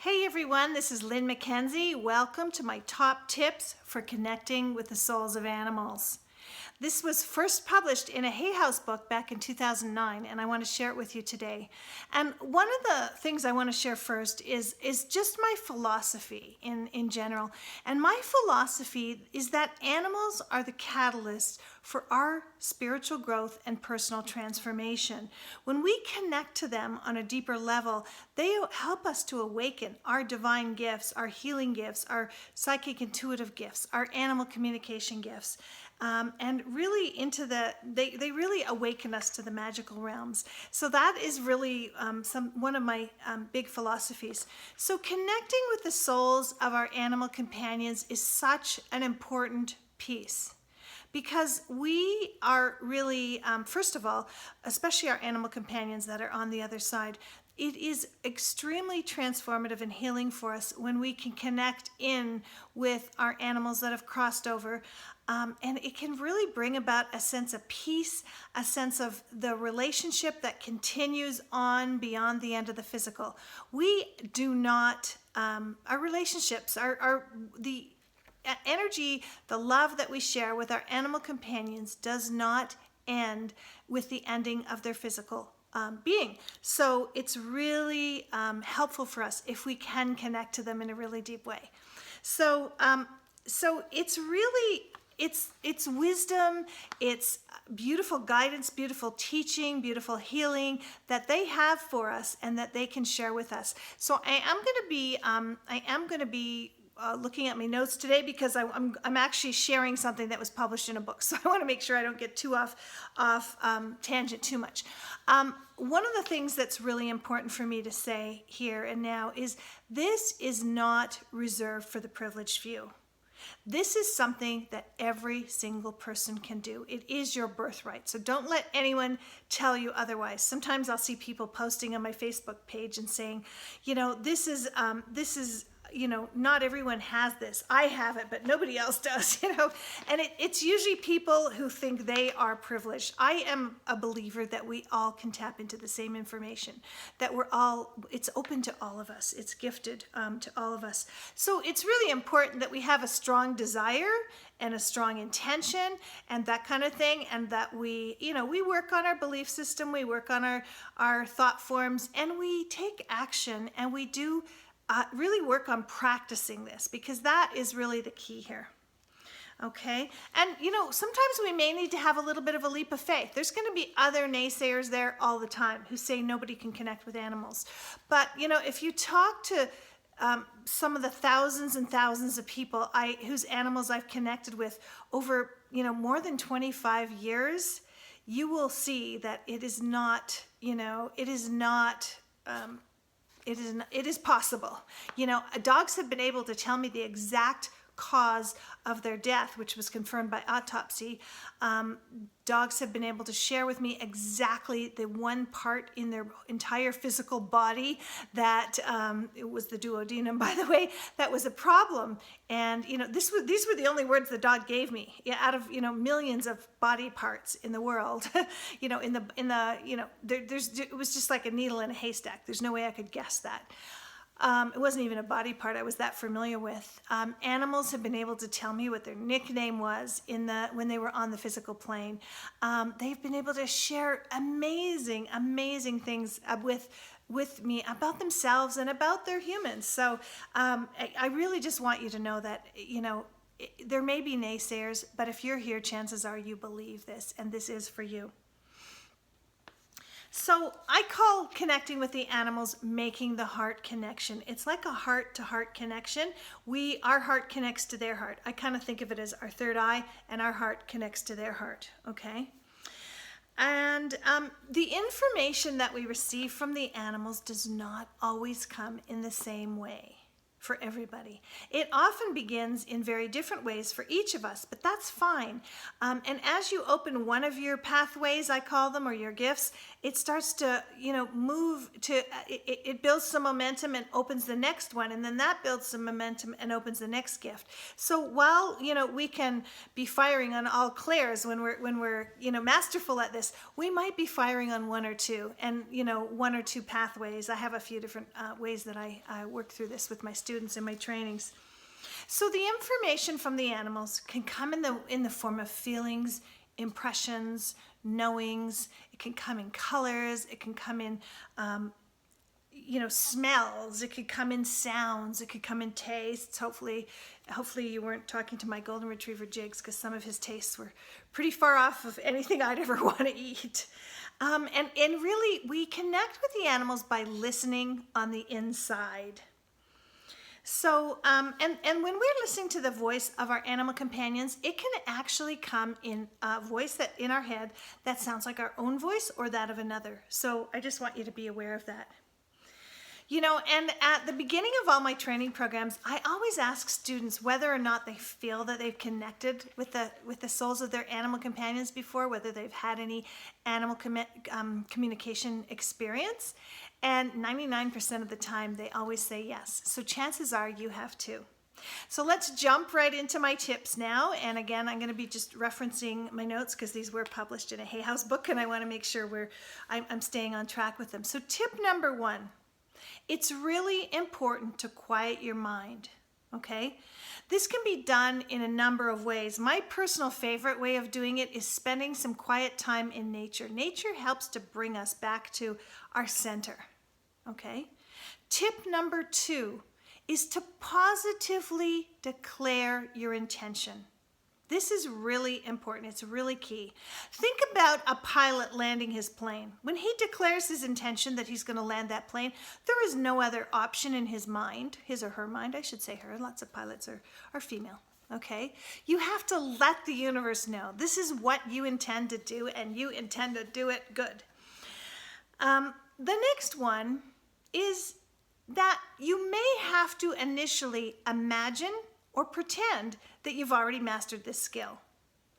Hey everyone, this is Lynn McKenzie. Welcome to my top tips for connecting with the souls of animals. This was first published in a Hay House book back in 2009, and I want to share it with you today. And one of the things I want to share first is just my philosophy in general. And my philosophy is that animals are the catalyst for our spiritual growth and personal transformation. When we connect to them on a deeper level, they help us to awaken our divine gifts, our healing gifts, our psychic intuitive gifts, our animal communication gifts. And really they really awaken us to the magical realms. So that is really one of my big philosophies. So connecting with the souls of our animal companions is such an important piece. Because we are really, first of all, especially our animal companions that are on the other side, it is extremely transformative and healing for us when we can connect in with our animals that have crossed over. And it can really bring about a sense of peace, a sense of the relationship that continues on beyond the end of the physical. We do not, our relationships, the energy, the love that we share with our animal companions does not end with the ending of their physical being. So it's really helpful for us if we can connect to them in a really deep way. So it's really, it's wisdom, it's beautiful guidance, beautiful teaching, beautiful healing that they have for us and that they can share with us. So I am going to be looking at my notes today because I'm actually sharing something that was published in a book. So I want to make sure I don't get too off tangent too much. One of the things that's really important for me to say here and now is this is not reserved for the privileged few. This is something that every single person can do. It is your birthright. So don't let anyone tell you otherwise. Sometimes I'll see people posting on my Facebook page and saying, this is, not everyone has this. I have it, but nobody else does, And it's usually people who think they are privileged. I am a believer that we all can tap into the same information, that it's open to all of us. It's gifted to all of us. So it's really important that we have a strong desire and a strong intention and that kind of thing, and that we work on our belief system, we work on our thought forms, and we take action, and we do really work on practicing this, because that is really the key here. Okay, and sometimes we may need to have a little bit of a leap of faith. There's going to be other naysayers there all the time who say nobody can connect with animals. But if you talk to some of the thousands and thousands of people whose animals I've connected with over more than 25 years, you will see that it is not, it is possible. Dogs have been able to tell me the exact cause of their death, which was confirmed by autopsy. Dogs have been able to share with me exactly the one part in their entire physical body that, it was the duodenum, by the way, that was a problem. And these were the only words the dog gave me, out of millions of body parts in the world. It was just like a needle in a haystack. There's no way I could guess that. It wasn't even a body part I was that familiar with. Animals have been able to tell me what their nickname was when they were on the physical plane. They've been able to share amazing, amazing things with me about themselves and about their humans. So I really just want you to know that, there may be naysayers, but if you're here, chances are you believe this, and this is for you. So I call connecting with the animals making the heart connection. It's like a heart-to-heart connection. Our heart connects to their heart. I kind of think of it as our third eye, and our heart connects to their heart, okay? And the information that we receive from the animals does not always come in the same way for everybody. It often begins in very different ways for each of us, but that's fine. And as you open one of your pathways, I call them, or your gifts, it starts to, move to, it builds some momentum and opens the next one. And then that builds some momentum and opens the next gift. So while, we can be firing on all clairs when we're, masterful at this, we might be firing on one or two and, one or two pathways. I have a few different ways that I work through this with my students in my trainings. So the information from the animals can come in the form of feelings, impressions, knowings. It can come in colors. It can come in, smells. It could come in sounds. It could come in tastes. Hopefully you weren't talking to my golden retriever Jigs, because some of his tastes were pretty far off of anything I'd ever want to eat. And really, we connect with the animals by listening on the inside. So, and when we're listening to the voice of our animal companions, it can actually come in a voice that in our head that sounds like our own voice or that of another. So I just want you to be aware of that. And at the beginning of all my training programs, I always ask students whether or not they feel that they've connected with the souls of their animal companions before, whether they've had any animal communication experience. And 99% of the time, they always say yes. So chances are you have too. So let's jump right into my tips now. And again, I'm going to be just referencing my notes because these were published in a Hay House book, and I want to make sure I'm staying on track with them. So tip number 1. It's really important to quiet your mind, okay? This can be done in a number of ways. My personal favorite way of doing it is spending some quiet time in nature. Nature helps to bring us back to our center, okay? Tip number 2 is to positively declare your intention. This is really important. It's really key. Think about a pilot landing his plane. When he declares his intention that he's going to land that plane, there is no other option in his mind, his or her mind, I should say her. Lots of pilots are female, okay? You have to let the universe know this is what you intend to do, and you intend to do it good. The next one is that you may have to initially imagine or pretend that you've already mastered this skill,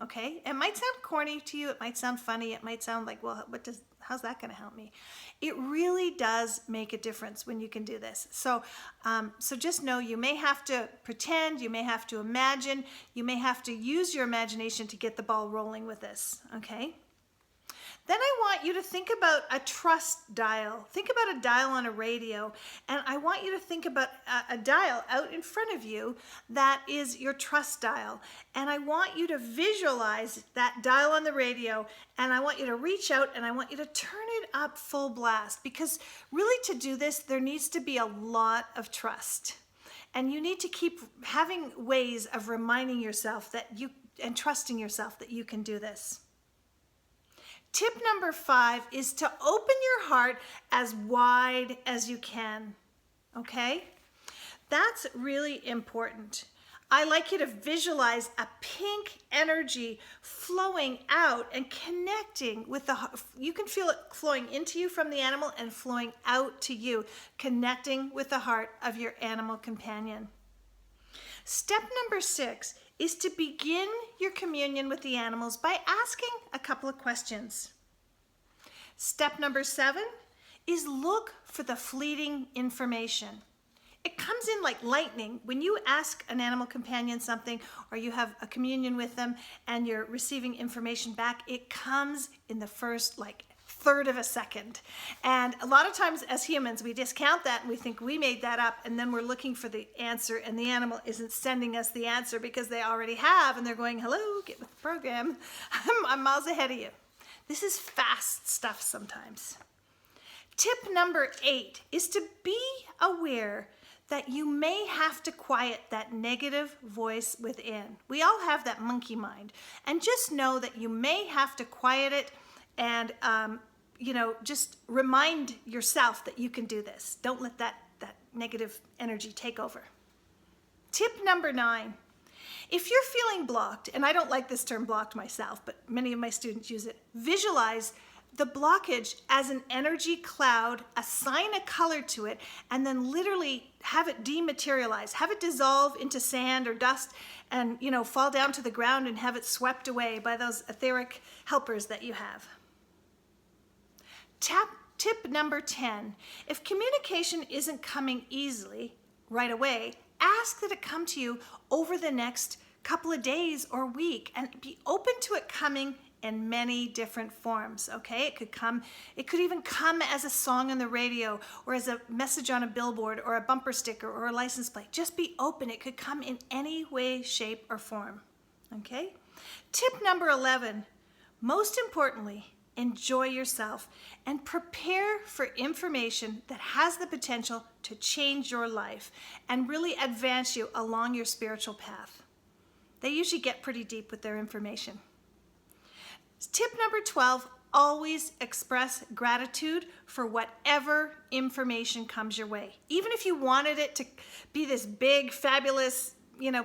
okay? It might sound corny to you. It might sound funny. It might sound like, well, how's that going to help me? It really does make a difference when you can do this. So just know you may have to pretend, you may have to imagine, you may have to use your imagination to get the ball rolling with this, okay? Then I want you to think about a trust dial. Think about a dial on a radio, and I want you to think about a dial out in front of you that is your trust dial. And I want you to visualize that dial on the radio, and I want you to reach out and I want you to turn it up full blast, because really to do this, there needs to be a lot of trust. And you need to keep having ways of reminding yourself and trusting yourself that you can do this. Tip number 5 is to open your heart as wide as you can, okay? That's really important. I like you to visualize a pink energy flowing out and connecting with you can feel it flowing into you from the animal and flowing out to you, connecting with the heart of your animal companion. Step number 6 is to begin your communion with the animals by asking a couple of questions. Step number 7 is look for the fleeting information. It comes in like lightning. When you ask an animal companion something, or you have a communion with them and you're receiving information back, it comes in the first third of a second. And a lot of times as humans, we discount that and we think we made that up, and then we're looking for the answer, and the animal isn't sending us the answer because they already have, and they're going, hello, get with the program. I'm miles ahead of you. This is fast stuff sometimes. Tip number 8 is to be aware that you may have to quiet that negative voice within. We all have that monkey mind, and just know that you may have to quiet it and just remind yourself that you can do this. Don't let that negative energy take over. Tip number 9, if you're feeling blocked, and I don't like this term blocked myself, but many of my students use it, visualize the blockage as an energy cloud, assign a color to it, and then literally have it dematerialize, have it dissolve into sand or dust and, fall down to the ground and have it swept away by those etheric helpers that you have. Tip number 10, if communication isn't coming easily right away, ask that it come to you over the next couple of days or week, and be open to it coming in many different forms, okay? It could even come as a song on the radio, or as a message on a billboard, or a bumper sticker, or a license plate. Just be open. It could come in any way, shape, or form, okay? Tip number 11, most importantly, enjoy yourself and prepare for information that has the potential to change your life and really advance you along your spiritual path. They usually get pretty deep with their information. Tip number 12, always express gratitude for whatever information comes your way. Even if you wanted it to be this big, fabulous,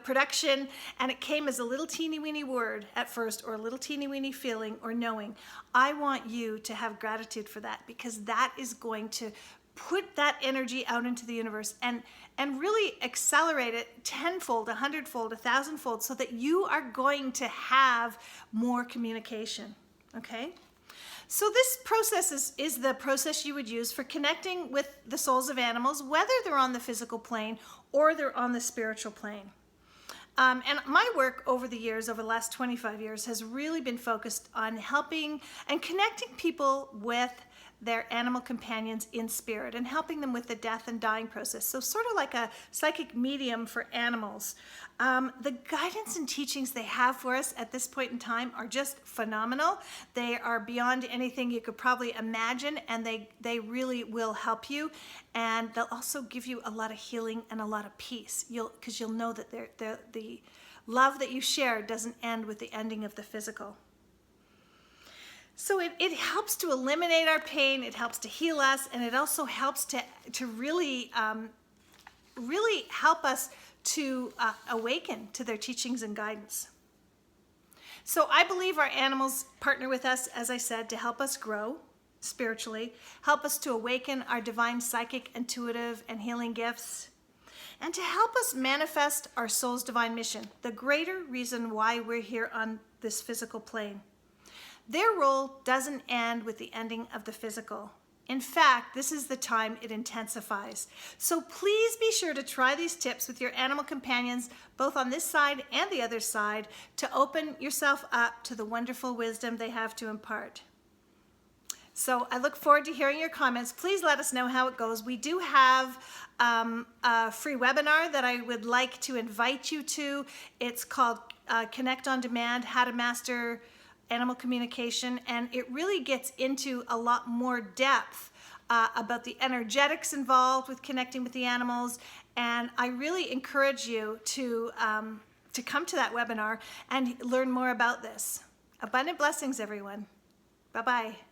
production, and it came as a little teeny weeny word at first, or a little teeny weeny feeling or knowing, I want you to have gratitude for that, because that is going to put that energy out into the universe and really accelerate it tenfold, 100-fold, 1,000-fold, so that you are going to have more communication, okay? So this process is the process you would use for connecting with the souls of animals, whether they're on the physical plane or they're on the spiritual plane. And my work over the last 25 years, has really been focused on helping and connecting people with their animal companions in spirit, and helping them with the death and dying process. So sort of like a psychic medium for animals. The guidance and teachings they have for us at this point in time are just phenomenal. They are beyond anything you could probably imagine, and they really will help you. And they'll also give you a lot of healing and a lot of peace, because you'll know that the love that you share doesn't end with the ending of the physical. So it helps to eliminate our pain, it helps to heal us, and it also helps to really help us to awaken to their teachings and guidance. So I believe our animals partner with us, as I said, to help us grow spiritually, help us to awaken our divine psychic, intuitive, and healing gifts, and to help us manifest our soul's divine mission, the greater reason why we're here on this physical plane. Their role doesn't end with the ending of the physical. In fact, this is the time it intensifies. So please be sure to try these tips with your animal companions, both on this side and the other side, to open yourself up to the wonderful wisdom they have to impart. So I look forward to hearing your comments. Please let us know how it goes. We do have a free webinar that I would like to invite you to. It's called Connect on Demand, How to Master Animal Communication, and it really gets into a lot more depth about the energetics involved with connecting with the animals, and I really encourage you to come to that webinar and learn more about this. Abundant blessings, everyone. Bye-bye.